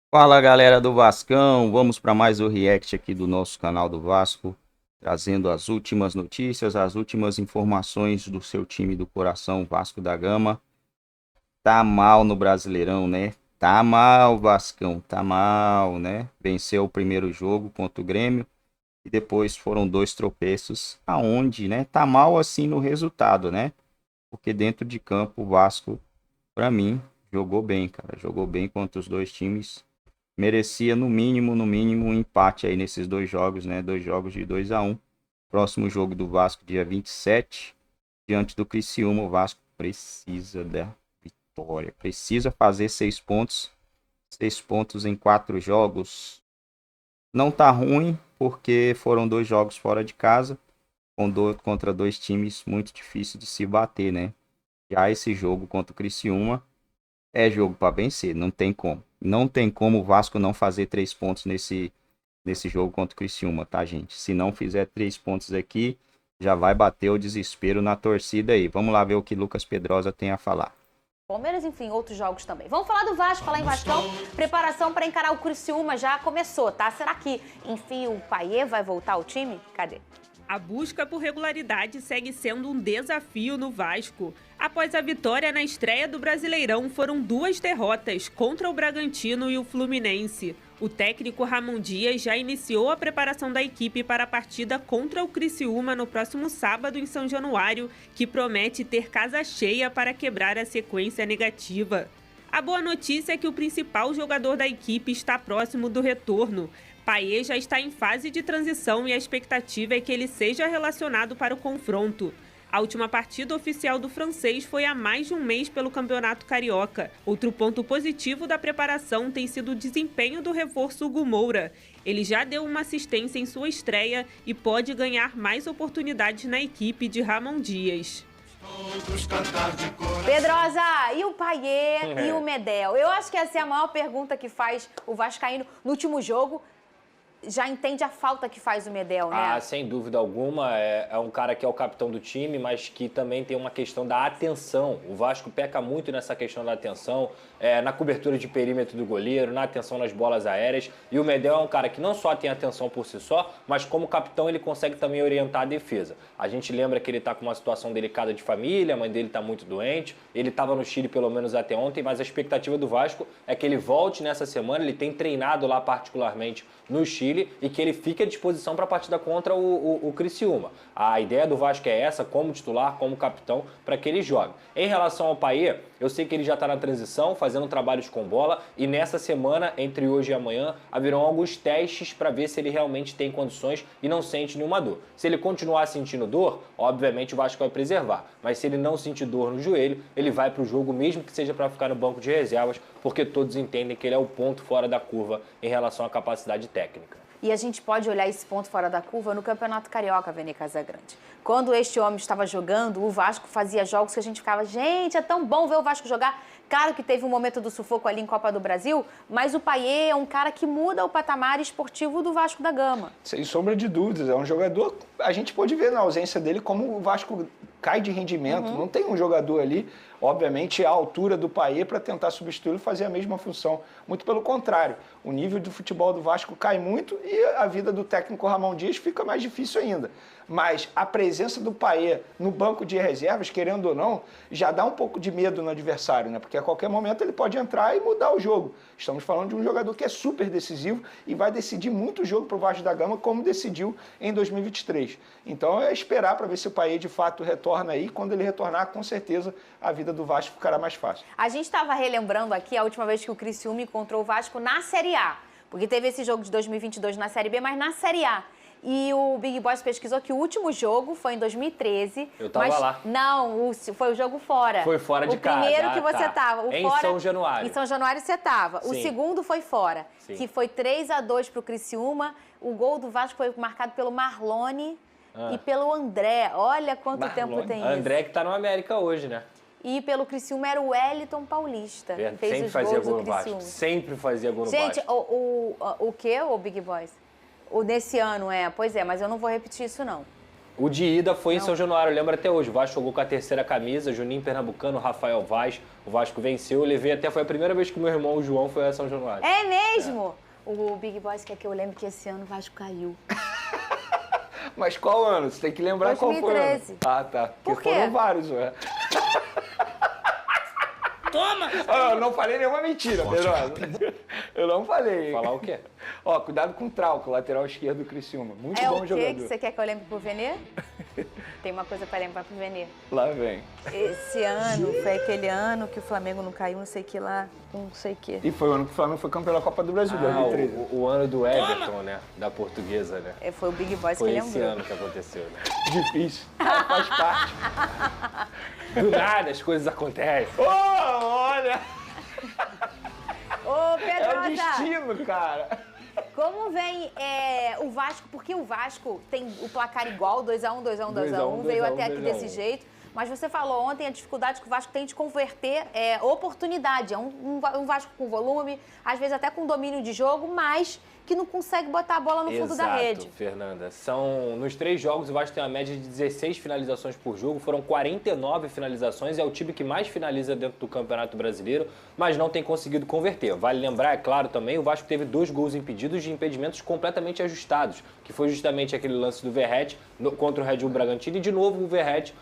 Fala galera do Vascão, vamos para mais um react aqui do nosso canal do Vasco, trazendo as últimas notícias, as últimas informações do seu time do coração, Vasco da Gama. Tá mal no Brasileirão, né? Tá mal, Vascão, tá mal, né? Venceu o primeiro jogo contra o Grêmio e depois foram dois tropeços, aonde, né? Tá mal assim no resultado, né? Porque dentro de campo o Vasco, para mim, jogou bem, cara, jogou bem contra os dois times. Merecia no mínimo um empate aí nesses dois jogos, né? Dois jogos de 2-1. Próximo jogo do Vasco, dia 27, diante do Criciúma. O Vasco precisa da vitória, precisa fazer 6 pontos. 6 pontos em 4 jogos. Não tá ruim, porque foram dois jogos fora de casa, contra dois times muito difíceis de se bater, né? Já esse jogo contra o Criciúma é jogo para vencer, não tem como. Não tem como o Vasco não fazer 3 pontos nesse jogo contra o Criciúma, tá, gente? Se não fizer 3 pontos aqui, já vai bater o desespero na torcida aí. Vamos lá ver o que Lucas Pedrosa tem a falar. Palmeiras, enfim, outros jogos também. Vamos falar do Vasco, falar em Vascão. Preparação para encarar o Criciúma já começou, tá? Será que, enfim, o Payet vai voltar ao time? Cadê? A busca por regularidade segue sendo um desafio no Vasco. Após a vitória na estreia do Brasileirão, foram 2 derrotas contra o Bragantino e o Fluminense. O técnico Ramon Dias já iniciou a preparação da equipe para a partida contra o Criciúma no próximo sábado em São Januário, que promete ter casa cheia para quebrar a sequência negativa. A boa notícia é que o principal jogador da equipe está próximo do retorno. Payet já está em fase de transição e a expectativa é que ele seja relacionado para o confronto. A última partida oficial do francês foi há mais de um mês pelo Campeonato Carioca. Outro ponto positivo da preparação tem sido o desempenho do reforço Hugo Moura. Ele já deu uma assistência em sua estreia e pode ganhar mais oportunidades na equipe de Ramon Dias. Pedrosa, e o Payet e o Medel? Eu acho que essa é a maior pergunta que faz o vascaíno no último jogo. Já entende a falta que faz o Medel, né? Ah, sem dúvida alguma, é um cara que é o capitão do time, mas que também tem uma questão da atenção. O Vasco peca muito nessa questão da atenção, na cobertura de perímetro do goleiro, na atenção nas bolas aéreas. E o Medel é um cara que não só tem atenção por si só, mas como capitão ele consegue também orientar a defesa. A gente lembra que ele está com uma situação delicada de família, a mãe dele está muito doente, ele estava no Chile pelo menos até ontem, mas a expectativa do Vasco é que ele volte nessa semana, ele tem treinado lá particularmente no Chile, e que ele fique à disposição para a partida contra o Criciúma. A ideia do Vasco é essa, como titular, como capitão, para que ele jogue. Em relação ao Payet, eu sei que ele já está na transição, fazendo trabalhos com bola, e nessa semana, entre hoje e amanhã, haverão alguns testes para ver se ele realmente tem condições e não sente nenhuma dor. Se ele continuar sentindo dor, obviamente o Vasco vai preservar, mas se ele não sentir dor no joelho, ele vai para o jogo, mesmo que seja para ficar no banco de reservas, porque todos entendem que ele é o ponto fora da curva em relação à capacidade técnica. E a gente pode olhar esse ponto fora da curva no Campeonato Carioca, Vene Casagrande. Quando este homem estava jogando, o Vasco fazia jogos que a gente ficava, gente, é tão bom ver o Vasco jogar. Claro que teve um momento do sufoco ali em Copa do Brasil, mas o Payet é um cara que muda o patamar esportivo do Vasco da Gama. Sem sombra de dúvidas, é um jogador, a gente pode ver na ausência dele como o Vasco cai de rendimento, não tem um jogador ali, obviamente, à altura do Payet para tentar substituí-lo e fazer a mesma função. Muito pelo contrário, o nível do futebol do Vasco cai muito e a vida do técnico Ramon Dias fica mais difícil ainda. Mas a presença do Payet no banco de reservas, querendo ou não, já dá um pouco de medo no adversário, né? Porque a qualquer momento ele pode entrar e mudar o jogo. Estamos falando de um jogador que é super decisivo e vai decidir muito o jogo para o Vasco da Gama, como decidiu em 2023. Então é esperar para ver se o Payet de fato retorna aí. Quando ele retornar, com certeza a vida do Vasco ficará mais fácil. A gente estava relembrando aqui a última vez que o Criciúma encontrou o Vasco na Série A, porque teve esse jogo de 2022 na Série B, mas na Série A. E o Big Boys pesquisou que o último jogo foi em 2013. Eu tava lá. Não, foi o jogo fora. Foi fora de casa. O primeiro que você tava. Em São Januário. Em São Januário você tava. Sim. O segundo foi fora, Sim. que foi 3-2 pro Criciúma. O gol do Vasco foi marcado pelo Marlone e pelo André. Olha quanto tempo tem isso. André que tá no América hoje, né? E pelo Criciúma era o Wellington Paulista. Fez Sempre os fazia gols gol do no Vasco. Criciúma. Sempre fazia gol no Gente, Vasco. o quê, o Big Boys? O desse ano, Pois é, mas eu não vou repetir isso, não. O de ida foi em Não. São Januário, eu lembro até hoje. O Vasco jogou com a terceira camisa, Juninho Pernambucano, Rafael Vaz. O Vasco venceu, eu levei até, foi a primeira vez que meu irmão, o João, foi a São Januário. É mesmo? O Big Boss quer que eu lembre que esse ano o Vasco caiu. Mas qual ano? Você tem que lembrar qual foi o ano. 2013. Ah, tá. Por Porque quê? foram vários, ué. Toma! Eu não falei nenhuma mentira, Pedrosa. Eu não falei. Falar o quê? Ó, cuidado com o Trauco, lateral esquerdo do Criciúma. Muito É bom o que jogador. que você quer que eu lembre pro Venê? Tem uma coisa pra lembrar pro Venê. Lá vem. Esse ano foi aquele ano que o Flamengo não caiu, não sei o que lá, não sei o que. E foi o ano que o Flamengo foi campeão da Copa do Brasil, 2013. O ano do Everton, né? Da portuguesa, né? Foi o Big Boss Foi que esse lembrou. ano que aconteceu, né? Difícil. Faz parte. Do nada as coisas acontecem. Ô, olha! Ô, É o Pedrosa, destino, cara. como vem o Vasco? Porque o Vasco tem o placar igual, 2x1, 2x1, 2x1, veio 2x1, até aqui 2x1. desse jeito. Mas você falou ontem a dificuldade que o Vasco tem de converter oportunidade. É um Vasco com volume, às vezes até com domínio de jogo, mas que não consegue botar a bola no fundo da rede. Fernanda. Nos 3 jogos, o Vasco tem uma média de 16 finalizações por jogo. Foram 49 finalizações. É o time que mais finaliza dentro do Campeonato Brasileiro, mas não tem conseguido converter. Vale lembrar, é claro também, o Vasco teve 2 gols impedidos de impedimentos completamente ajustados, que foi justamente aquele lance do Verratti contra o Red Bull Bragantino e, de novo, o Verratti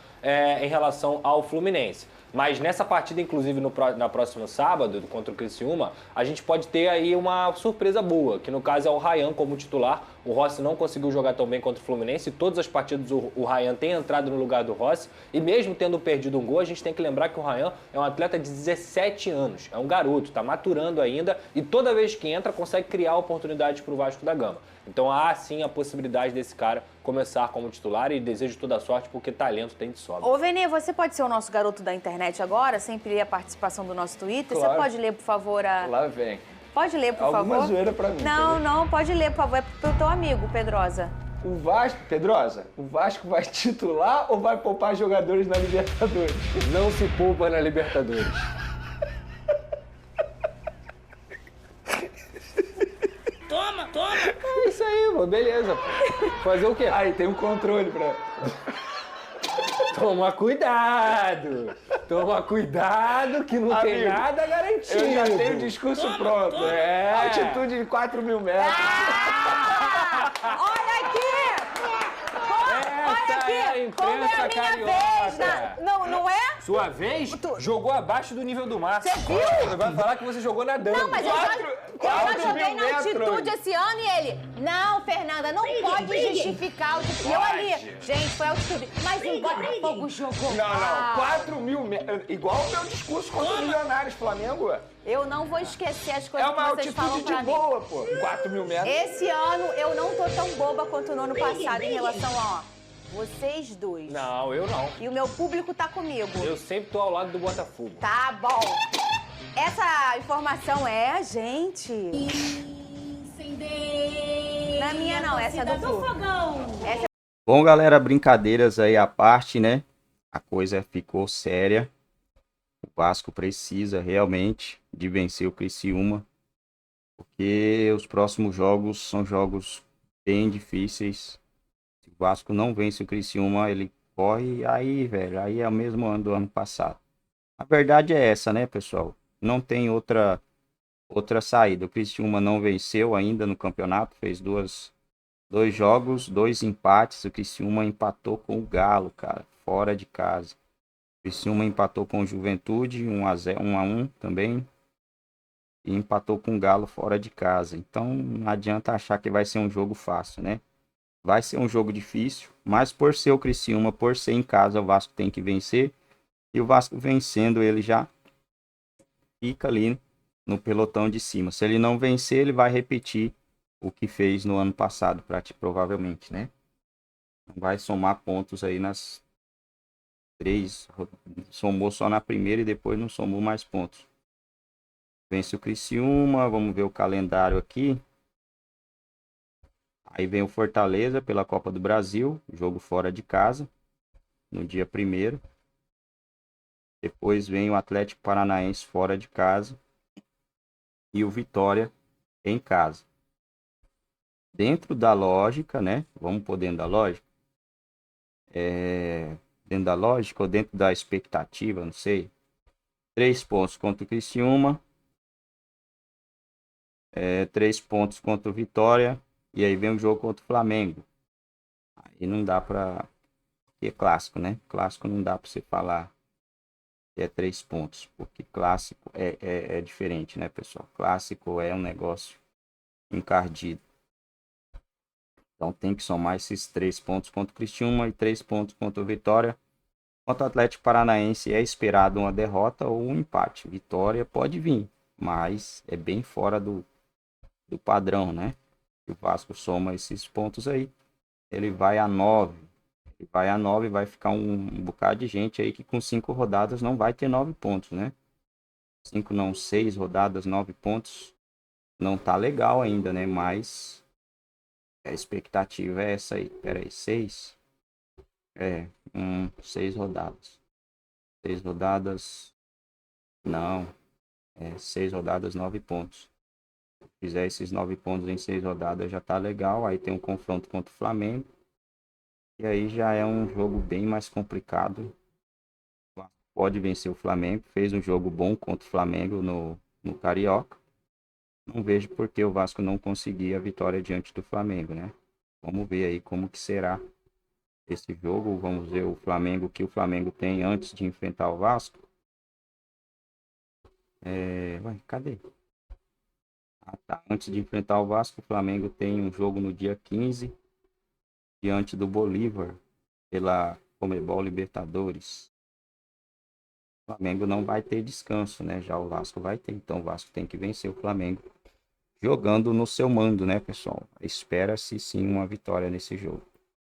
em relação ao Fluminense. Mas nessa partida, inclusive na próximo sábado, contra o Criciúma, a gente pode ter aí uma surpresa boa, que no caso é o Ryan como titular. O Rossi não conseguiu jogar tão bem contra o Fluminense, e todas as partidas o Ryan tem entrado no lugar do Rossi, e mesmo tendo perdido um gol, a gente tem que lembrar que o Ryan é um atleta de 17 anos, é um garoto, está maturando ainda, e toda vez que entra consegue criar oportunidades para o Vasco da Gama. Então há sim a possibilidade desse cara começar como titular, e desejo toda a sorte porque talento tem de sobra. Ô, Venê, você pode ser o nosso garoto da internet agora, sempre a participação do nosso Twitter? Claro. Você pode ler, por favor, Lá vem. Pode ler, por Alguma favor? zoeira pra mim. Não, entendeu? não, pode ler, por favor. É pro teu amigo, Pedrosa. O Vasco, Pedrosa, o Vasco vai titular ou vai poupar jogadores na Libertadores? Não se poupa na Libertadores. Toma, toma! É isso aí, pô, beleza. Pô. Fazer o quê? Aí, tem um controle pra... Toma cuidado! Toma cuidado que não tem Amigo, nada garantido. Eu já tenho o discurso pronto. É. Altitude de 4.000 metros. Olha aqui! Olha aqui! é a imprensa Como é a minha carioca. vez! Não, não é? Sua vez, jogou abaixo do nível do mar. Você viu? Você vai falar que você jogou nadando. Não, mas eu já joguei 4.000 na altitude metros. esse ano e ele... Não, Fernanda, não pode justificar. E eu ali... Gente, foi altitude. Mas o Botafogo jogou Não, mal. 4.000 metros. Igual o meu discurso contra o Milionários, Flamengo. Ué. Eu não vou esquecer as É coisas uma que vocês falam altitude pra de mim. boa, pô. 4.000 metros. Esse ano eu não tô tão boba quanto no ano passado em relação a, vocês dois. Não, eu não. E o meu público tá comigo. Eu sempre tô ao lado do Botafogo. Tá bom. Essa informação é a gente. Na minha não, essa é do Flu. Essa Bom, galera, brincadeiras aí à parte, né? A coisa ficou séria. O Vasco precisa realmente de vencer o Criciúma, porque os próximos jogos são jogos bem difíceis. Se o Vasco não vence o Criciúma, ele corre aí, velho. Aí é o mesmo ano do ano passado. A verdade é essa, né, pessoal? Não tem outra saída. O Criciúma não venceu ainda no campeonato, fez dois jogos, 2 empates. O Criciúma empatou com o Galo, cara, fora de casa. O Criciúma empatou com o Juventude, 1-1 também. E empatou com o Galo fora de casa. Então não adianta achar que vai ser um jogo fácil, né? Vai ser um jogo difícil, mas por ser o Criciúma, por ser em casa, o Vasco tem que vencer. E o Vasco vencendo, ele já fica ali no pelotão de cima. Se ele não vencer, ele vai repetir o que fez no ano passado, provavelmente, né? Vai somar pontos aí nas 3. Somou só na primeira e depois não somou mais pontos. Vence o Criciúma, vamos ver o calendário aqui. Aí vem o Fortaleza pela Copa do Brasil, jogo fora de casa, no dia 1º. Depois vem o Atlético Paranaense fora de casa e o Vitória em casa. Dentro da lógica, né? Vamos por dentro da lógica. dentro da lógica ou dentro da expectativa, não sei. 3 pontos contra o Criciúma. 3 pontos contra o Vitória. E aí vem o jogo contra o Flamengo. Aí não dá pra... que é clássico, né? Clássico não dá pra você falar que é 3 pontos. Porque clássico é diferente, né, pessoal? Clássico é um negócio encardido. Então tem que somar esses 3 pontos contra o Criciúma e 3 pontos contra o Vitória. Contra o Atlético Paranaense é esperado uma derrota ou um empate. Vitória pode vir, mas é bem fora do padrão, né? O Vasco soma esses pontos aí. Ele vai a 9. Ele vai a 9, vai ficar um bocado de gente aí que com 5 rodadas não vai ter 9 pontos, né? 5 não, 6 rodadas, 9 pontos. Não tá legal ainda, né? Mas a expectativa é essa aí. Pera aí, 6? 6 rodadas. 6 rodadas. Não. 6 rodadas, 9 pontos. Se fizer esses 9 pontos em 6 rodadas já tá legal. Aí tem um confronto contra o Flamengo. E aí já é um jogo bem mais complicado. Pode vencer o Flamengo. Fez um jogo bom contra o Flamengo no Carioca. Não vejo por que o Vasco não conseguir a vitória diante do Flamengo, né? Vamos ver aí como que será esse jogo. Vamos ver o Flamengo, que o Flamengo tem antes de enfrentar o Vasco. Cadê? Antes de enfrentar o Vasco, o Flamengo tem um jogo no dia 15 diante do Bolívar pela Conmebol Libertadores. O Flamengo não vai ter descanso, né? Já o Vasco vai ter. Então o Vasco tem que vencer o Flamengo jogando no seu mando, né, pessoal? Espera-se sim uma vitória nesse jogo.